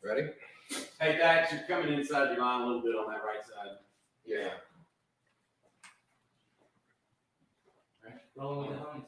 Ready? Hey, Dax, you're coming inside your line a little bit on that right side. Yeah. Rolling with the homies.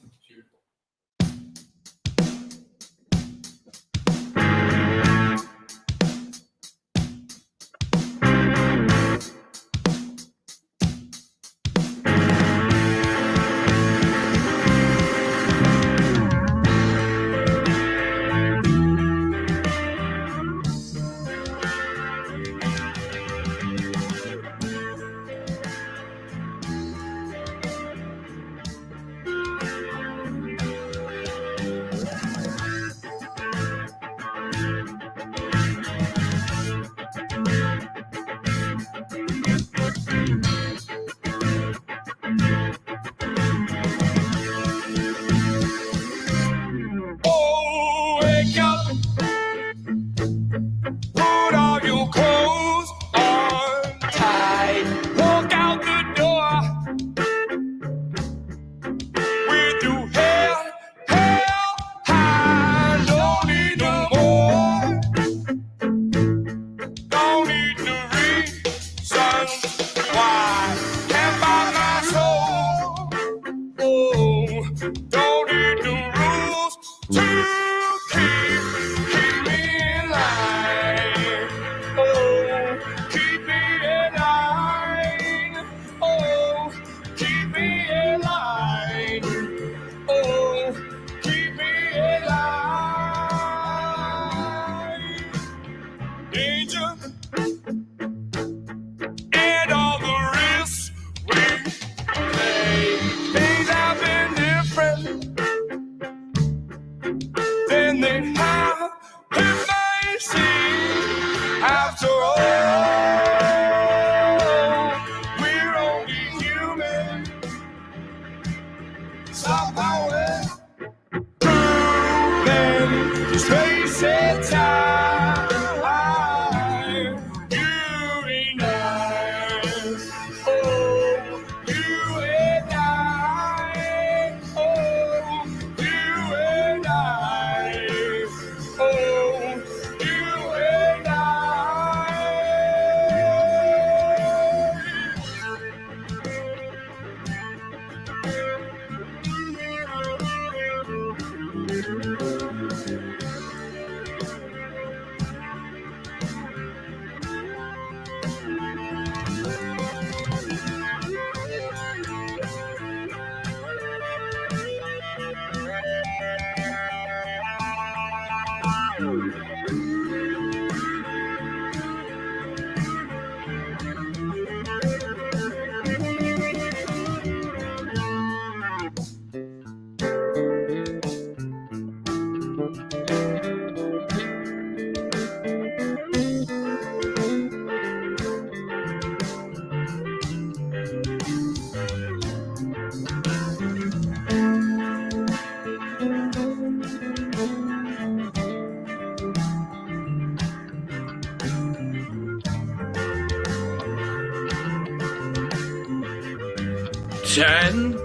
Ten,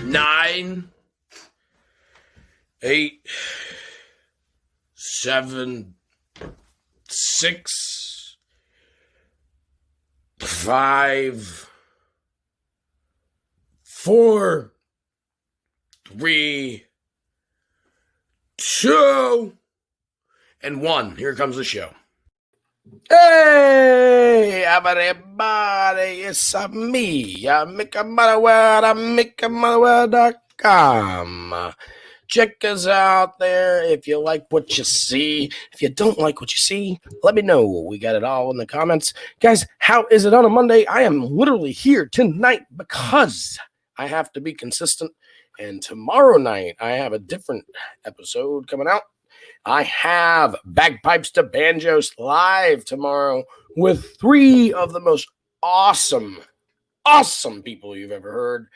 9, 8, 7, 6, 5, 4, 3, 2, and 1. Here comes the show. Hey, everybody, it's me, Mick Motherwell, MickMotherwell.com. Check us out there if you like what you see. If you don't like what you see, let me know. We got it all in the comments. Guys, how is it on a Monday? I am literally here tonight because I have to be consistent. And tomorrow night, I have a different episode coming out. I have Bagpipes to Banjos live tomorrow with 3 of the most awesome people you've ever heard.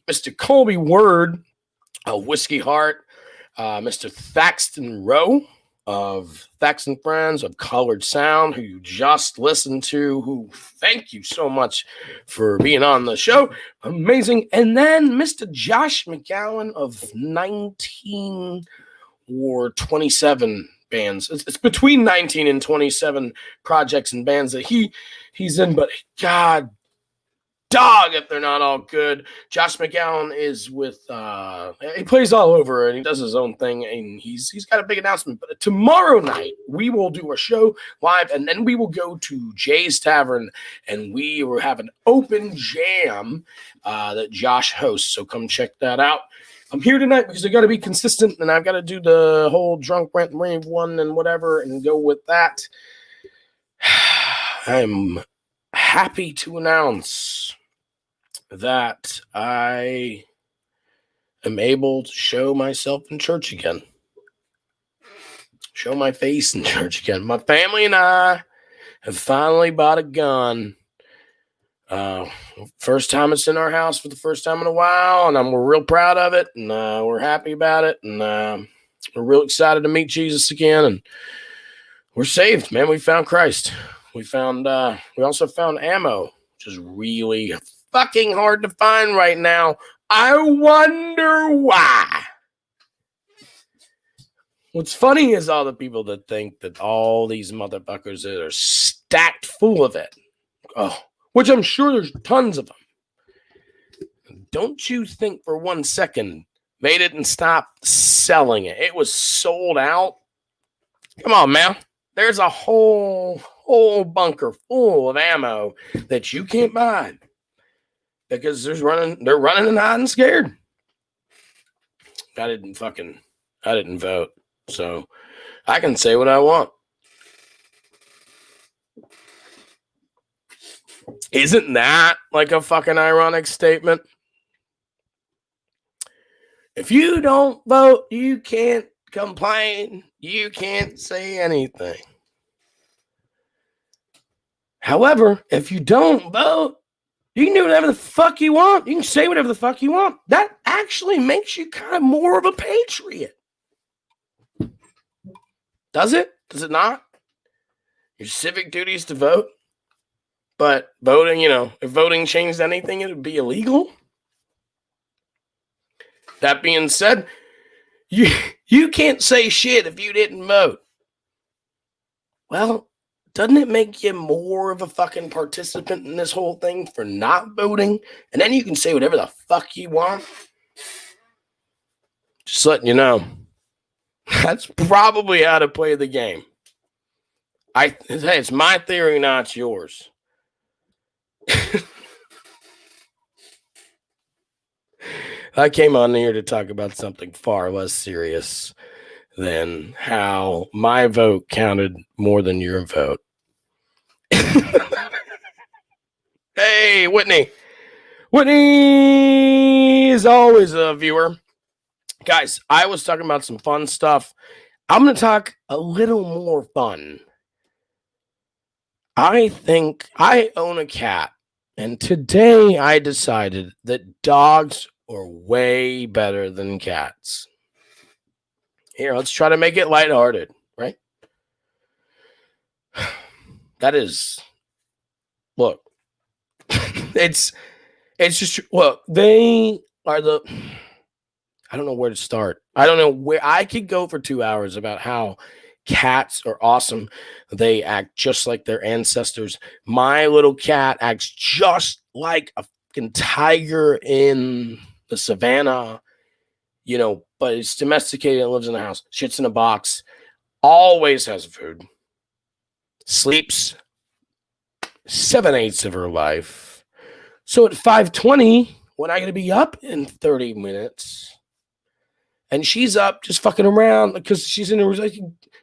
Mr. Colby Word of Whiskey Heart, Mr. Thaxton Rowe of Thaxton Friends of Colored Sound, who you just listened to, who thank you so much for being on the show. Amazing. And then Mr. Josh McGowan of 19 or 27 bands. It's between 19 and 27 projects and bands that he's in, but God dog if they're not all good. Josh McGowan is with he plays all over and he does his own thing, and he's got a big announcement. But tomorrow night we will do a show live, and then we will go to Jay's Tavern and we will have an open jam that Josh hosts. So come check that out. I'm here tonight because I got to be consistent, and I've got to do the whole drunk rant rave one and whatever and go with that. I'm happy to announce that I am able to show myself in church again. Show my face in church again. My family and I have finally bought a gun. First time it's in our house for the first time in a while, and we're real proud of it, and we're happy about it, and we're real excited to meet Jesus again, and we're saved, man. We found Christ. We also found ammo, which is really fucking hard to find right now. I wonder why. What's funny is all the people that think that all these motherfuckers are stacked full of it. Oh, which I'm sure there's tons of them. Don't you think for 1 second they didn't stop selling it? It was sold out. Come on, man. There's a whole bunker full of ammo that you can't buy because they're running and hiding scared. I didn't vote, so I can say what I want. Isn't that like a fucking ironic statement? If you don't vote, you can't complain. You can't say anything. However, if you don't vote, you can do whatever the fuck you want. You can say whatever the fuck you want. That actually makes you kind of more of a patriot. Does it? Does it not? Your civic duty is to vote. But voting, if voting changed anything, it would be illegal. That being said, you can't say shit if you didn't vote. Well, doesn't it make you more of a fucking participant in this whole thing for not voting? And then you can say whatever the fuck you want? Just letting you know. That's probably how to play the game. It's my theory, not yours. I came on here to talk about something far less serious than how my vote counted more than your vote. Hey, Whitney. Whitney is always a viewer. Guys, I was talking about some fun stuff. I'm going to talk a little more fun. I think I own a cat, and today I decided that dogs are way better than cats. Here, let's try to make it lighthearted, right? That is, look, it's just, look, they are I don't know where to start. I don't know where I could go for 2 hours about how cats are awesome. They act just like their ancestors. My little cat acts just like a fucking tiger in the savannah, but it's domesticated and lives in the house. Shits in a box. Always has food. Sleeps 7/8 of her life. So at 5:20, when I gotta be up in 30 minutes, and she's up just fucking around because she's in her,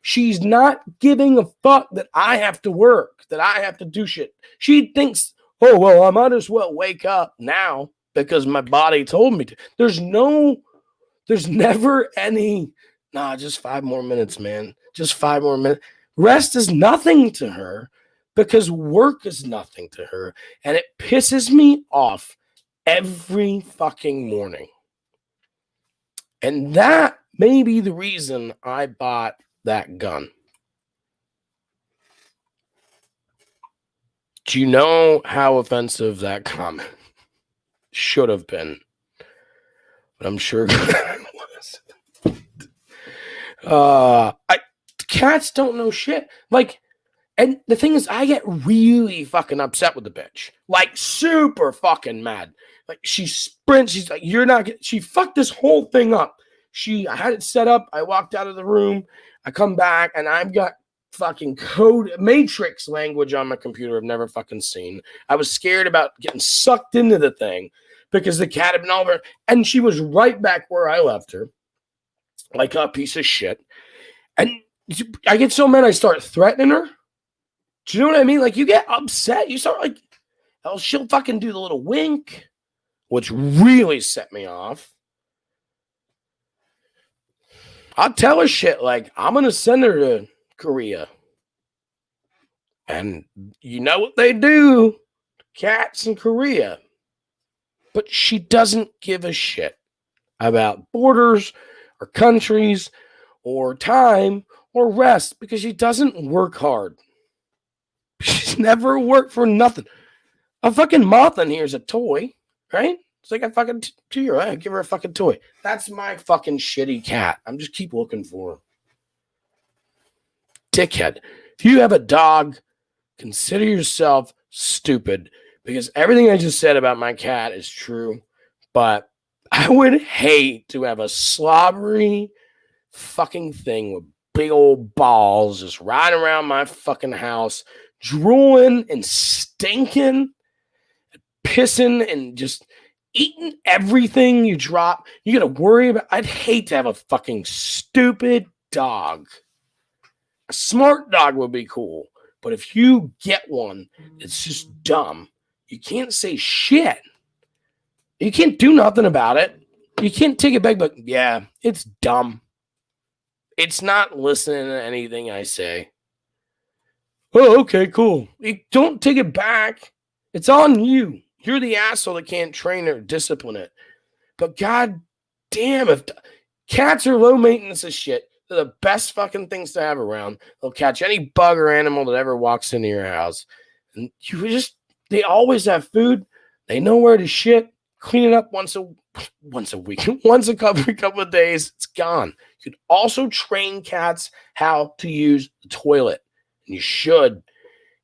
she's not giving a fuck that I have to work, that I have to do shit. She thinks, oh, well, I might as well wake up now because my body told me to. There's never any, just 5 more minutes, man. Just 5 more minutes. Rest is nothing to her because work is nothing to her. And it pisses me off every fucking morning. And that may be the reason I bought that gun. Do you know how offensive that comment should have been? But I'm sure it was. Cats don't know shit. Like, and the thing is, I get really fucking upset with the bitch. Like, super fucking mad. Like, she sprints. She's like, you're not getting, she fucked this whole thing up. I had it set up. I walked out of the room. I come back, and I've got fucking code matrix language on my computer I've never fucking seen. I was scared about getting sucked into the thing because the cat had been all over, and she was right back where I left her, like a piece of shit. And I get so mad I start threatening her. Do you know what I mean? Like, you get upset. You start like, oh, she'll fucking do the little wink, which really set me off. I'll tell her shit like, I'm going to send her to Korea. And you know what they do, cats in Korea. But she doesn't give a shit about borders or countries or time or rest because she doesn't work hard. She's never worked for nothing. A fucking moth in here is a toy, right? It's like a fucking 2-year-old. I give her a fucking toy. That's my fucking shitty cat. I'm just keep looking for him. Dickhead. If you have a dog, consider yourself stupid because everything I just said about my cat is true. But I would hate to have a slobbery fucking thing with big old balls just riding around my fucking house, drooling and stinking, pissing and just eating everything you drop. You gotta worry about. I'd hate to have a fucking stupid dog. A smart dog would be cool, but if you get one, it's just dumb. You can't say shit. You can't do nothing about it. You can't take it back, but yeah, it's dumb. It's not listening to anything I say. Oh, okay, cool. You don't take it back. It's on you. You're the asshole that can't train or discipline it. But god damn, if cats are low maintenance as shit, they're the best fucking things to have around. They'll catch any bug or animal that ever walks into your house. And they always have food. They know where to shit. Clean it up once a week, once every couple of days. It's gone. You could also train cats how to use the toilet. And you should.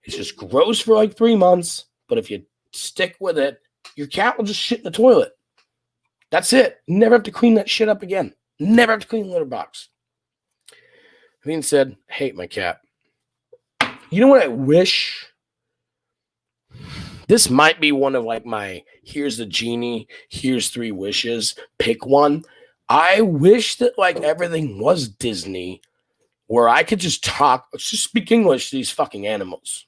It's just gross for like 3 months. But if you stick with it, your cat will just shit in the toilet. That's it. You never have to clean that shit up again. Never have to clean the litter box. That being said, I hate my cat. You know what I wish? This might be one of like my, here's the genie, here's 3 wishes, pick one. I wish that like everything was Disney where I could just speak English to these fucking animals.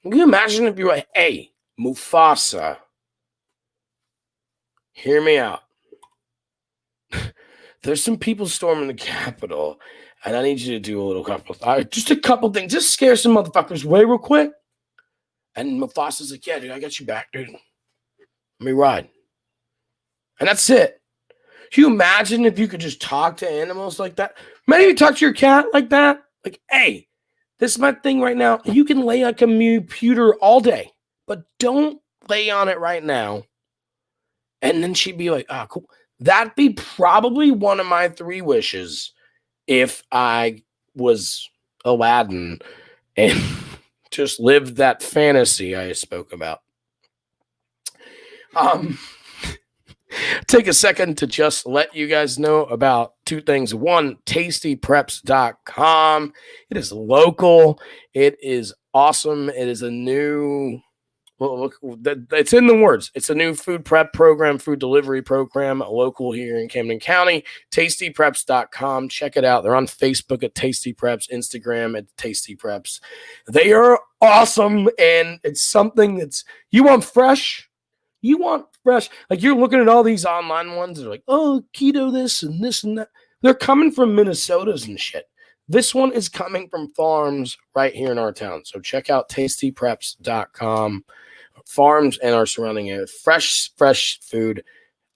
Can you imagine if you were like, hey, Mufasa, hear me out. There's some people storming the Capitol, and I need you to do just a couple things. Just scare some motherfuckers away real quick. And Mufasa's like, yeah, dude, I got you back, dude. Let me ride. And that's it. Can you imagine if you could just talk to animals like that? Imagine you talk to your cat like that. Like, hey, this is my thing right now. You can lay on a computer all day, but don't lay on it right now. And then she'd be like, ah, cool. That'd be probably one of my 3 wishes if I was Aladdin and just lived that fantasy I spoke about. Take a second to just let you guys know about 2 things. One, tastypreps.com. It is local. It is awesome. It is a new, it's in the words. It's a new food prep program, food delivery program, local here in Camden County. Tastypreps.com. Check it out. They're on Facebook at Tasty Preps, Instagram at Tasty Preps. They are awesome, and it's something that's, you want fresh? You want fresh. Like, you're looking at all these online ones. They're like, oh, keto this and that. They're coming from Minnesota's and shit. This one is coming from farms right here in our town. So check out tastypreps.com. Farms and our surrounding area. Fresh food,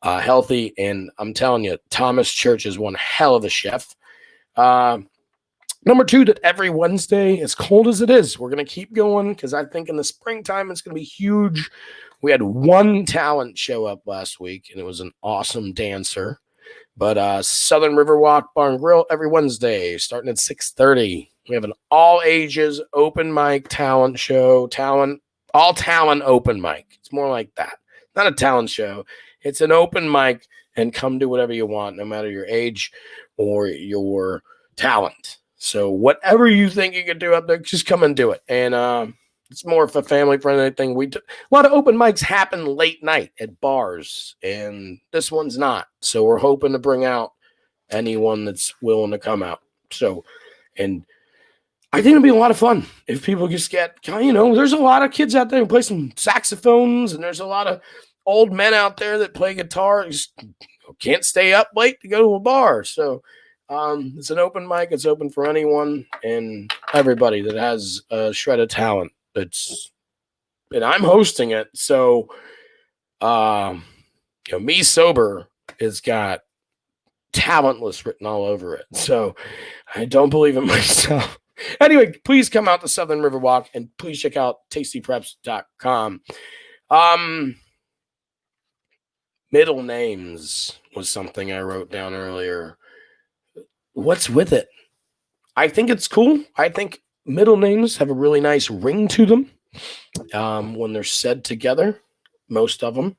healthy. And I'm telling you, Thomas Church is one hell of a chef. Number 2, that every Wednesday, as cold as it is, we're going to keep going because I think in the springtime it's going to be huge. We had one talent show up last week, and it was an awesome dancer. But Southern Riverwalk Bar and Grill every Wednesday, starting at 6:30. We have an all ages open mic talent show, all talent open mic. It's more like that. Not a talent show. It's an open mic, and come do whatever you want, no matter your age or your talent. So whatever you think you can do up there, just come and do it. And it's more of a family-friendly thing. A lot of open mics happen late night at bars, and this one's not. So we're hoping to bring out anyone that's willing to come out. So, and I think it'll be a lot of fun if people just get, there's a lot of kids out there who play some saxophones, and there's a lot of old men out there that play guitar, just can't stay up late to go to a bar. So it's an open mic. It's open for anyone and everybody that has a shred of talent. And I'm hosting it. So, me sober has got talentless written all over it. So I don't believe in myself. Anyway, please come out to Southern Riverwalk and please check out tastypreps.com. Middle names was something I wrote down earlier. What's with it? I think it's cool. I think middle names have a really nice ring to them when they're said together, most of them.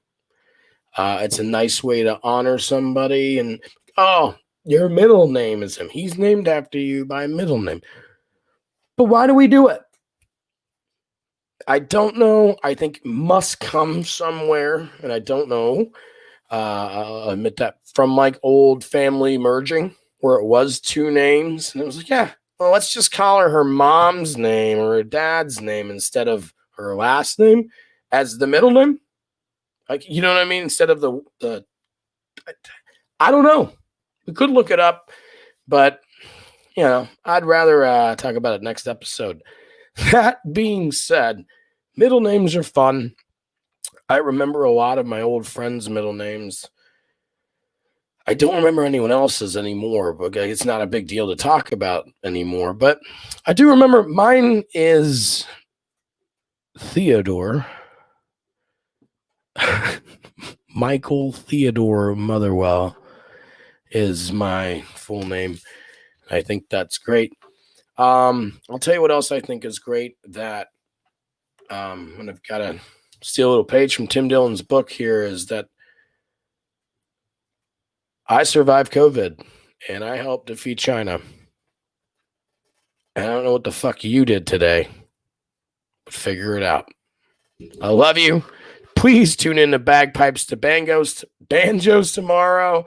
It's a nice way to honor somebody. And, your middle name is him. He's named after you by middle name. But why do we do it? I don't know. I think it must come somewhere, and I don't know. I'll admit that from like old family merging where it was two names. And it was like, well, let's just call her mom's name or her dad's name instead of her last name as the middle name. Like, you know what I mean? Instead of the I don't know. We could look it up, but, I'd rather talk about it next episode. That being said, middle names are fun. I remember a lot of my old friends' middle names. I don't remember anyone else's anymore, but it's not a big deal to talk about anymore. But I do remember mine is Theodore. Michael Theodore Motherwell is my full name. I think that's great. I'll tell you what else I think is great that, and I've got to steal a little page from Tim Dillon's book here, is that I survived COVID and I helped defeat China. And I don't know what the fuck you did today, but figure it out. I love you. Please tune in to Bagpipes to Banjos tomorrow.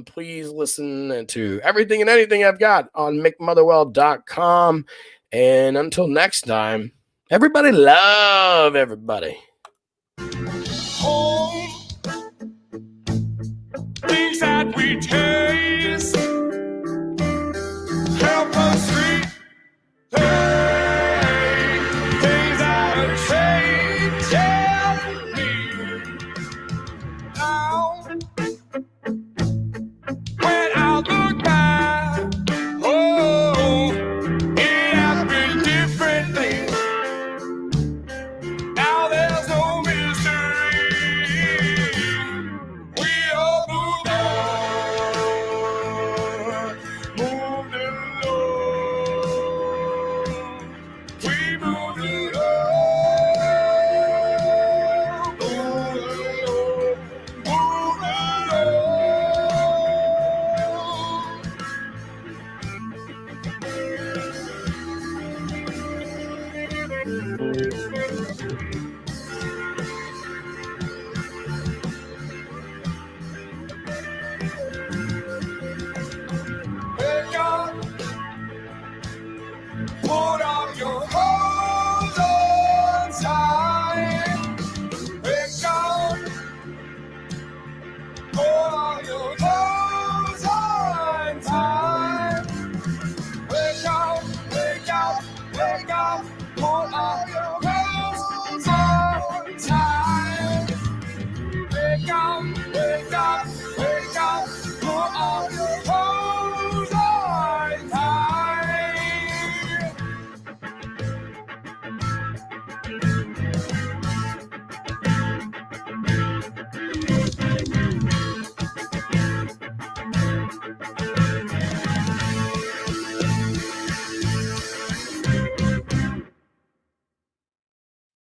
Please listen to everything and anything I've got on MickMotherwell.com. And until next time, everybody love everybody. Home, things that we taste, help us reach. Things that change, tell me now. When I look back, it happened differently. Now there's no mystery. We all moved along. We moved put on your clothes on time. Wake up. Put on your clothes on time. Wake up, wake up, wake up. Put on your clothes on time. Wake up, wake up.